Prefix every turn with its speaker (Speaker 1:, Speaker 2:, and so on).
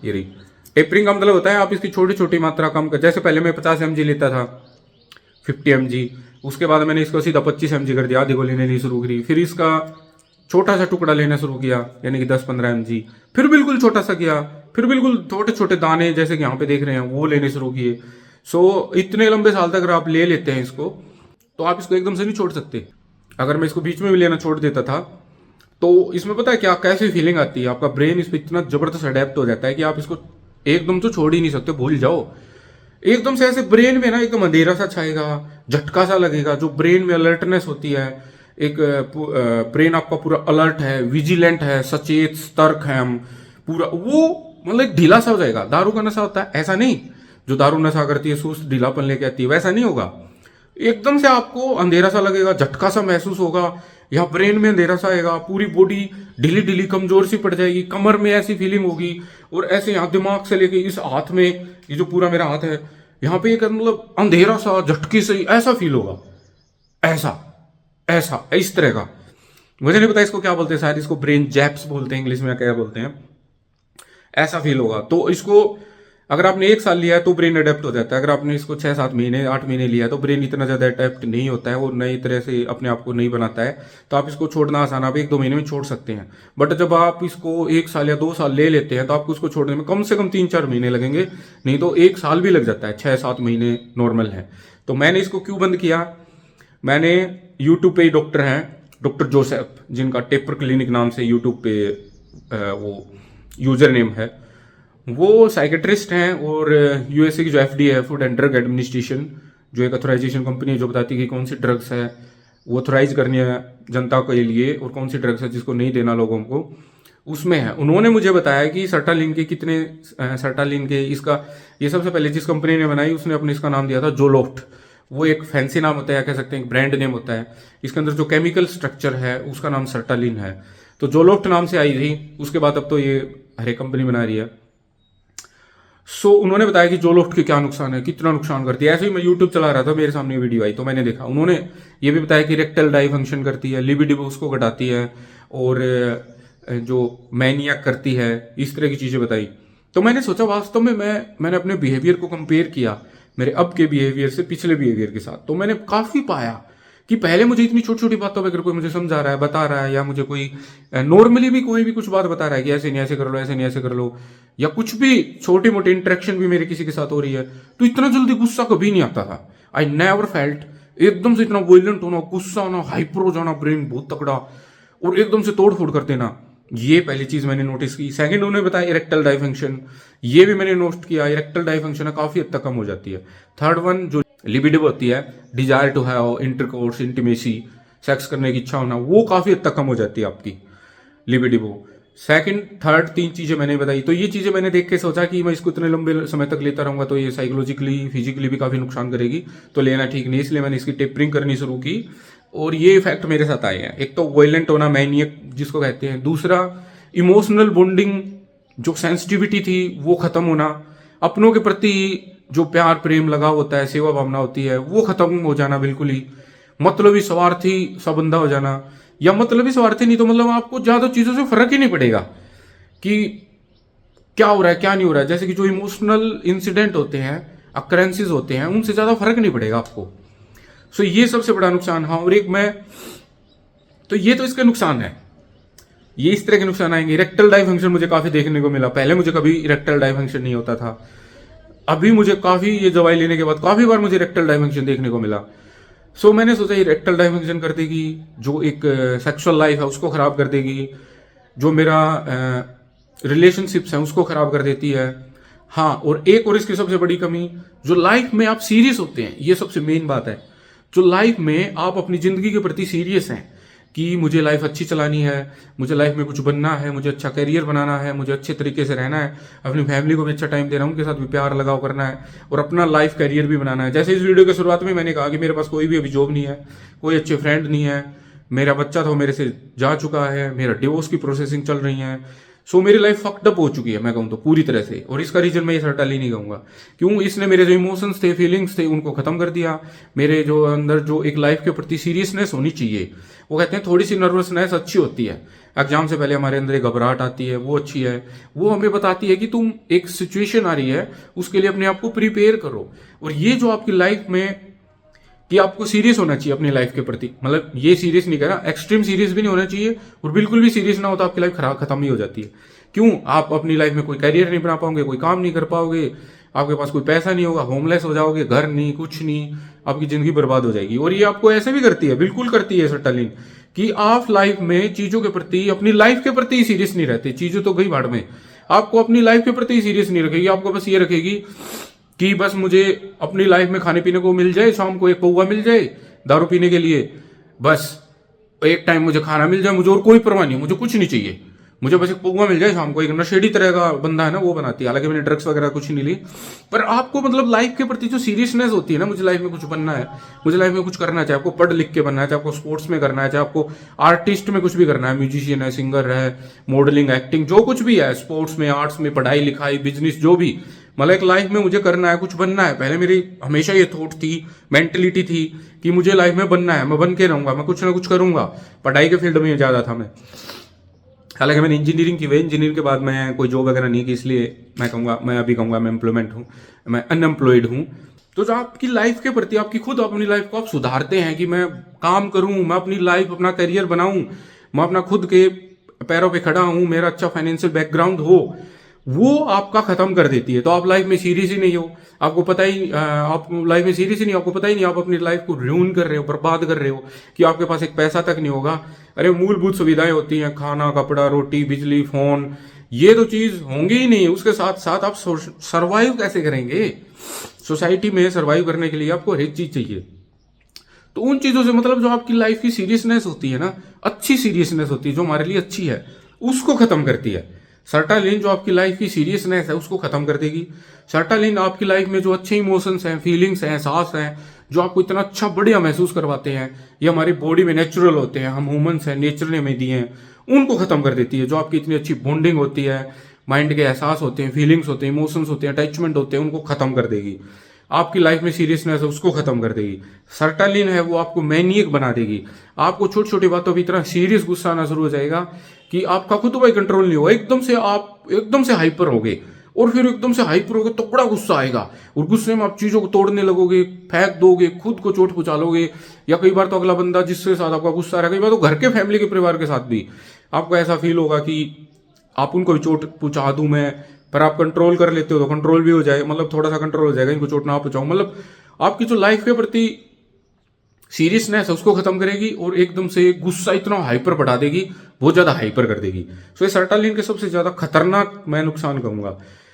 Speaker 1: ये रही। टेपरिंग का मतलब होता है आप इसकी छोटी छोटी मात्रा कम कर, जैसे पहले मैं 50 mg लेता था, 50 mg, उसके बाद मैंने इसको सीधा 25 mg कर दिया, आधी गोली लेनी शुरू करी, फिर इसका छोटा सा टुकड़ा लेना शुरू किया, यानी कि 10-15 mg, फिर बिल्कुल छोटा सा किया, फिर बिल्कुल छोटे छोटे दाने जैसे कि यहाँ पे देख रहे हैं वो लेने शुरू किए। सो इतने लंबे साल तक अगर आप ले लेते हैं इसको, तो आप इसको एकदम से नहीं छोड़ सकते। अगर मैं इसको बीच में भी लेना छोड़ देता था तो इसमें पता है क्या कैसी फीलिंग आती है, आपका ब्रेन इस पर इतना जबरदस्त अडेप्ट हो जाता है कि आप इसको एकदम तो छोड़ ही नहीं सकते, भूल जाओ। एकदम से ऐसे ब्रेन में ना एकदम अंधेरा सा छाएगा, झटका सा लगेगा, जो ब्रेन में अलर्टनेस होती है, एक ब्रेन आपका पूरा अलर्ट है, विजिलेंट है, सचेत सतर्क है हम पूरा, वो मतलब एक ढीला सा हो जाएगा। दारू का नशा होता है ऐसा नहीं, जो दारू नशा करती है सुस्त ढीलापन लेके आती है, वैसा नहीं होगा। एकदम से आपको अंधेरा सा लगेगा, झटका सा महसूस होगा, यहाँ ब्रेन में अंधेरा सा आएगा, पूरी बॉडी ढीली ढीली कमजोर सी पड़ जाएगी, कमर में ऐसी फीलिंग होगी, और ऐसे यहाँ दिमाग से लेके इस हाथ में, ये जो पूरा मेरा हाथ है यहाँ पे एक मतलब अंधेरा सा झटके से ऐसा फील होगा, ऐसा ऐसा इस तरह का। मुझे नहीं पता इसको क्या बोलते हैं, शायद इसको ब्रेन जैप्स बोलते हैं इंग्लिश में, क्या बोलते हैं, ऐसा फील होगा। तो इसको अगर आपने 1 साल लिया है तो ब्रेन अडेप्ट हो जाता है, अगर आपने इसको 6-7 महीने 8 महीने लिया है तो ब्रेन इतना ज़्यादा अडेप्ट नहीं होता है, वो नई तरह से अपने आप को नहीं बनाता है। तो आप इसको छोड़ना आसान, आप 1-2 महीने में छोड़ सकते हैं। बट जब आप इसको 1 साल या 2 साल ले लेते हैं तो आपको इसको छोड़ने में कम से कम 3-4 महीने लगेंगे, नहीं तो 1 साल भी लग जाता है, 6-7 महीने नॉर्मल है। तो मैंने इसको क्यों बंद किया, मैंने यूट्यूब पे ही डॉक्टर हैं, डॉक्टर जोसेफ, जिनका टेपर क्लिनिक नाम से यूट्यूब पे वो यूजर नेम है, वो साइकेट्रिस्ट हैं, और यूएसए की जो एफडीए है, फूड एंड ड्रग एडमिनिस्ट्रेशन, जो एक अथोराइजेशन कंपनी है जो बताती है कि कौन सी ड्रग्स है वो अथोराइज करनी है जनता के लिए, और कौन सी ड्रग्स है जिसको नहीं देना लोगों को, उसमें है। उन्होंने मुझे बताया कि सर्टालिन के कितने, सर्टालिन के इसका, ये सबसे पहले जिस कंपनी ने बनाई उसने अपने इसका नाम दिया था जोलोफ्ट। वो एक फैंसी नाम होता है, कह सकते हैं एक ब्रांड नेम होता है। इसके अंदर जो केमिकल स्ट्रक्चर है उसका नाम सर्टालिन है। तो जोलोफ्ट नाम से आई थी, उसके बाद अब तो ये हर एक कंपनी बना रही है। उन्होंने बताया कि जोलोफ्ट के क्या नुकसान है, कितना नुकसान करती है। ऐसे ही मैं यूट्यूब चला रहा था, मेरे सामने वीडियो आई तो मैंने देखा, उन्होंने ये भी बताया कि रेक्टल डाई फंक्शन करती है, लिबिडो उसको घटाती है, और जो मैनियक करती है, इस तरह की चीज़ें बताई। तो मैंने सोचा वास्तव में मैंने अपने बिहेवियर को कंपेयर किया मेरे अब के बिहेवियर से पिछले बिहेवियर के साथ, तो मैंने काफ़ी पाया कि पहले मुझे इतनी छोटी छोटी बातों पर अगर कोई मुझे समझा रहा है, बता रहा है, या मुझे कोई नॉर्मली भी कोई भी कुछ बात बता रहा है कि ऐसे नहीं ऐसे कर लो, ऐसे नहीं ऐसे कर लो, या कुछ भी छोटी मोटी इंटरेक्शन भी मेरे किसी के साथ हो रही है, तो इतना जल्दी गुस्सा कभी नहीं आता था। आई नेवर फेल्ट एकदम से इतना वॉयलेंट होना, गुस्सा होना, हाइपर हो जाना, ब्रेन बहुत तकड़ा, और एकदम से तोड़ फोड़ कर देना। ये पहली चीज मैंने नोटिस की। सेकंड उन्होंने बताया इरेक्टल डाइफंक्शन, ये भी मैंने नोट किया, इरेक्टल डाइफंक्शन है काफी हद तक कम हो जाती है। थर्ड वन जो लिबिडो होती है, desire to have intercourse, intimacy, sex करने की इच्छा होना, वो काफी हद तक कम हो जाती है आपकी लिबिडो। सेकंड थर्ड 3 चीजें मैंने बताई। तो ये चीजें मैंने देख के सोचा कि मैं इसको इतने लंबे समय तक लेता रहूंगा तो ये साइकोलॉजिकली फिजिकली भी काफी नुकसान करेगी, तो लेना ठीक नहीं, इसलिए मैंने इसकी टेपरिंग करनी शुरू की, और ये इफेक्ट मेरे साथ आए हैं। एक तो वायलेंट होना, मैनियक जिसको कहते हैं, दूसरा इमोशनल बॉन्डिंग, जो सेंसिटिविटी थी वो खत्म होना, अपनों के प्रति जो प्यार प्रेम लगाव होता है, सेवा भावना होती है, वो खत्म हो जाना बिल्कुल ही, मतलबी स्वार्थी सा बंदा हो जाना, या मतलबी स्वार्थी नहीं तो मतलब आपको ज्यादा चीजों से फर्क ही नहीं पड़ेगा कि क्या हो रहा है क्या नहीं हो रहा है। जैसे कि जो इमोशनल इंसिडेंट होते हैं, अक्रेंसेस होते हैं, उनसे ज्यादा फर्क नहीं पड़ेगा आपको। ये सबसे बड़ा नुकसान। हाँ, और एक मैं, तो ये तो इसके नुकसान है, ये इस तरह के नुकसान आएंगे। इरेक्टल डाइफंक्शन मुझे काफी देखने को मिला, पहले मुझे कभी इरेक्टल डाइफंक्शन नहीं होता था, अभी मुझे काफी, ये दवाई लेने के बाद काफी बार मुझे इरेक्टल डाइफंक्शन देखने को मिला। मैंने सोचा इरेक्टल डाइफंक्शन कर देगी, जो एक सेक्सुअल लाइफ है उसको खराब कर देगी, जो मेरा रिलेशनशिप्स है उसको खराब कर देती है। हाँ, और एक और इसकी सबसे बड़ी कमी, जो लाइफ में आप सीरियस होते हैं, ये सबसे मेन बात है, जो लाइफ में आप अपनी जिंदगी के प्रति सीरियस हैं कि मुझे लाइफ अच्छी चलानी है, मुझे लाइफ में कुछ बनना है, मुझे अच्छा करियर बनाना है, मुझे अच्छे तरीके से रहना है, अपनी फैमिली को भी अच्छा टाइम देना है, उनके साथ भी प्यार लगाव करना है, और अपना लाइफ करियर भी बनाना है। जैसे इस वीडियो के शुरुआत में मैंने कहा कि मेरे पास कोई भी अभी जॉब नहीं है, कोई अच्छे फ्रेंड नहीं है, मेरा बच्चा तो मेरे से जा चुका है, मेरा डिवोर्स की प्रोसेसिंग चल रही है। सो मेरी लाइफ फक्ड अप हो चुकी है, मैं कहूँ तो पूरी तरह से। और इसका रीजन मैं ये सर्टेनली नहीं कहूँगा, क्यों, इसने मेरे जो इमोशंस थे, फीलिंग्स थे, उनको खत्म कर दिया। मेरे जो अंदर जो एक लाइफ के प्रति सीरियसनेस होनी चाहिए, वो कहते हैं थोड़ी सी नर्वसनेस अच्छी होती है। एग्जाम से पहले हमारे अंदर एक घबराहट आती है, वो अच्छी है। वो हमें बताती है कि तुम एक सिचुएशन आ रही है, उसके लिए अपने आप को प्रिपेयर करो। और ये जो आपकी लाइफ में कि आपको सीरियस होना चाहिए अपनी लाइफ के प्रति, मतलब ये सीरियस नहीं करा, एक्सट्रीम सीरियस भी नहीं होना चाहिए और बिल्कुल भी सीरियस ना हो तो आपकी लाइफ खराब खत्म ही हो जाती है। क्यों, आप अपनी लाइफ में कोई करियर नहीं बना पाओगे, कोई काम नहीं कर पाओगे, आपके पास कोई पैसा नहीं होगा, होमलेस हो जाओगे, घर नहीं, कुछ नहीं, आपकी जिंदगी बर्बाद हो जाएगी। और ये आपको ऐसे भी करती है, बिल्कुल करती है सर्टेनली, कि आप लाइफ में चीजों के प्रति, अपनी लाइफ के प्रति सीरियस नहीं रहते। चीजें तो गई भाड़ में, आपको अपनी लाइफ के प्रति सीरियस नहीं रखेगी। आपको बस ये रखेगी कि बस मुझे अपनी लाइफ में खाने पीने को मिल जाए, शाम को एक पौवा मिल जाए दारू पीने के लिए, बस एक टाइम मुझे खाना मिल जाए, मुझे और कोई परवाह नहीं, मुझे कुछ नहीं चाहिए, मुझे बस एक पौवा मिल जाए शाम को। एक नशेड़ी तरह का बंदा है ना, वो बनाती है। हालांकि मैंने ड्रग्स वगैरह कुछ नहीं ली, पर आपको मतलब लाइफ के प्रति जो सीरियसनेस होती है ना, मुझे लाइफ में कुछ बनना है, मुझे लाइफ में कुछ करना है, चाहे आपको पढ़ लिख के बनना है, चाहे आपको स्पोर्ट्स में करना है, चाहे आपको आर्टिस्ट में कुछ भी करना है, म्यूजिशियन है, सिंगर है, मॉडलिंग, एक्टिंग, जो कुछ भी है, स्पोर्ट्स में, आर्ट्स में, पढ़ाई लिखाई, बिजनेस, जो भी, मतलब एक लाइफ में मुझे करना है, कुछ बनना है। पहले मेरी हमेशा ये थॉट थी, मेंटेलिटी थी कि मुझे लाइफ में बनना है, मैं बन के रहूंगा, मैं कुछ ना कुछ करूंगा। पढ़ाई के फील्ड में ज्यादा था मैं, हालांकि मैंने इंजीनियरिंग की हुई, इंजीनियरिंग के बाद मैं कोई जॉब वगैरह नहीं की, इसलिए मैं कहूँगा, मैं अभी कहूँगा मैं एम्प्लॉयमेंट हूँ, मैं अनएम्प्लॉयड हूँ। तो जो आपकी लाइफ के प्रति, आपकी खुद अपनी लाइफ को आप सुधारते हैं कि मैं काम करूँ, मैं अपनी लाइफ, अपना करियर बनाऊँ, मैं अपना खुद के पैरों पे खड़ा हूँ, मेरा अच्छा फाइनेंशियल बैकग्राउंड हो, वो आपका खत्म कर देती है। तो आप लाइफ में सीरियस ही नहीं हो, आपको पता ही, आप लाइफ में सीरियस ही नहीं, आपको पता ही नहीं, आप अपनी लाइफ को र्यून कर रहे हो, बर्बाद कर रहे हो, कि आपके पास एक पैसा तक नहीं होगा। अरे मूलभूत सुविधाएं होती हैं, खाना, कपड़ा, रोटी, बिजली, फोन, ये तो चीज होंगी ही नहीं। उसके साथ साथ आप सर्वाइव कैसे करेंगे? सोसाइटी में सर्वाइव करने के लिए आपको हर एक चीज चाहिए। तो उन चीजों से मतलब जो आपकी लाइफ की सीरियसनेस होती है ना, अच्छी सीरियसनेस होती है, जो हमारे लिए अच्छी है, उसको खत्म करती है। सर्टालिन जो आपकी लाइफ की सीरियसनेस है उसको खत्म कर देगी। सर्टालिन आपकी लाइफ में जो अच्छे इमोशंस हैं, फीलिंग्स हैं, एहसास हैं, जो आपको इतना अच्छा बढ़िया महसूस करवाते हैं, ये हमारी बॉडी में नेचुरल होते हैं, हम ह्यूमंस हैं, नेचर ने हमें दिए हैं, उनको खत्म कर देती है। जो आपकी इतनी अच्छी बॉन्डिंग होती है, माइंड के एहसास होते हैं, फीलिंग्स होते हैं, इमोशंस होते हैं, अटैचमेंट होते हैं, उनको खत्म कर देगी। आपकी लाइफ में सीरियसनेस है उसको खत्म कर देगी। सर्टालिन है वो आपको मैनियक बना देगी। आपको छोटी छोटी बातों पर इतना सीरियस गुस्सा आना शुरू हो जाएगा कि आपका खुद भाई कंट्रोल नहीं होगा, एकदम से आप एकदम से हाइपर होगे, और फिर एकदम से हाइपर होगे तो बड़ा गुस्सा आएगा, और गुस्से में आप चीजों को तोड़ने लगोगे, फेंक दोगे, खुद को चोट पहुंचा लोगे। या कई बार तो अगला बंदा जिसके साथ आपका गुस्सा आ रहा है, कई बार तो घर के फैमिली के परिवार के साथ भी आपको ऐसा फील होगा कि आप उनको भी चोट पहुंचा दूं मैं, पर आप कंट्रोल कर लेते हो तो कंट्रोल भी हो जाए, मतलब थोड़ा सा कंट्रोल हो जाएगा, इनको चोट ना पहुंचाऊं। मतलब आपकी जो लाइफ के प्रति सीरियसनेस है उसको खत्म करेगी, और एकदम से गुस्सा इतना हाइपर बढ़ा देगी, बहुत ज्यादा हाइपर कर देगी। सो ये सर्टालिन के सबसे ज्यादा खतरनाक मैं नुकसान कहूंगा।